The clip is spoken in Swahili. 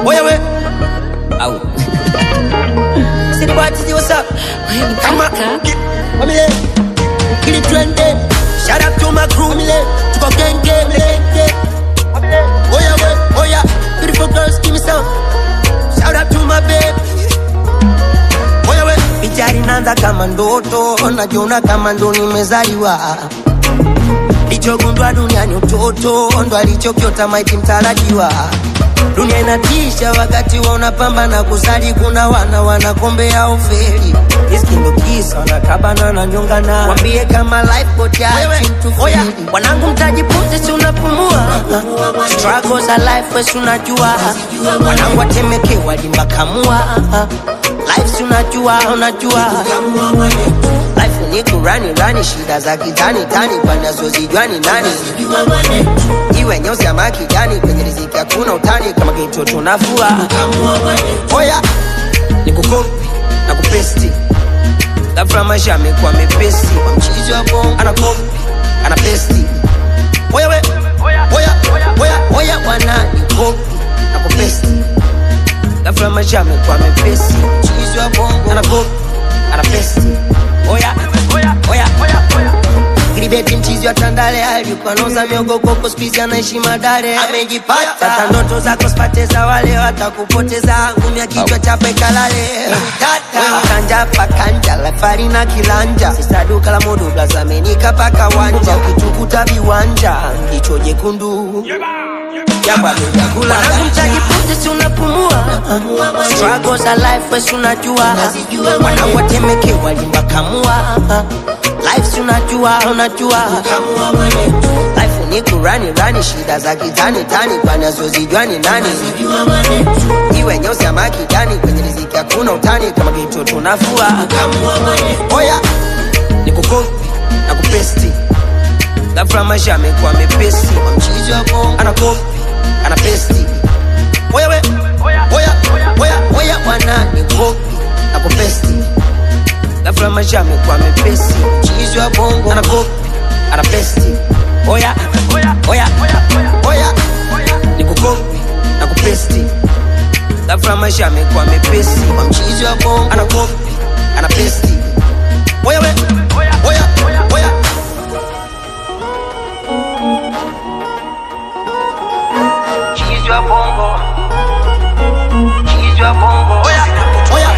Oya we. Au. City boy, see what's up? Come on. Come here. Kill it trending. Shout out to my crew, me le. To go gang gang, me le. Oya we. Oya. Beautiful girls, give me some. Shout out to my baby. Oya we. Pichari nanza kama ndoto, najiona kama ndo nimezaliwa. Lichogundwa duniani utoto, ndo alichokiota maiti mtarajiwa. Dunia inatisha wakati wanapambana kusali, kuna wanakombea ufeli. Iskindo kisa wanakabana na nyongana, wambie kama life boat ya oya, wanangu mtajipunze si unapumua. Struggles are life we unajua. Wanangu watemeke walimbakamua. Life si unajua. Life ni kurani shida za kitani tani kwa zozijua ni nani. Iwe nyeusi ama kijani kwenye riziki hakuna utani kama kitoto nafua. Oya nikukopi na kupesti. Ghafla maisha yamekuwa mepesi. Kwa mchizi wa bongo anakopi anapesti. Oya we. Oya wana nikukopi na kupesti. Ghafla maisha yamekuwa mepesi. Mchizi wa bongo anakopi anapesti. Oya Gribeti mchizi wa Tandale, alikuwa noza miogo koko squeeze anaishi Madare. Amejipata sasa ndoto zako spateza, wale watakupoteza. Ngumi ya kichwa chapa ikalale. Wewe kanja pakanja lafari na kilanja. Sisa duka la modu blaza menika paka wanja. Ukitukuta viwanja kicho jekundu Yaba luja kula wanangu mtajipunze si unapumua. Struggles are life we unajua. Wanangu watemeke walimbakamua. Life si unajua. Life ni kurani shida za kitani tani kwa zozijua ni nani. Iwe nyeusi ama kijani kwenye riziki hakuna utani kama kitoto nafua. Oya nikukopi na kupesti. Ghafla maisha yamekuwa mepesi. Kwa mchizi wa bongo anakopi anapesti. Oya we. Oya wana nikukopi na kupesti. Ghafla maisha yamekuwa mepesi. Mchizi wa bongo anakopi anapesti. Oya nikukopi na kupesti. Ghafla maisha yamekuwa mepesi. Kwa mchizi wa bongo anakopi anapesti. Oya we. Oya Cheese your bongo. Oya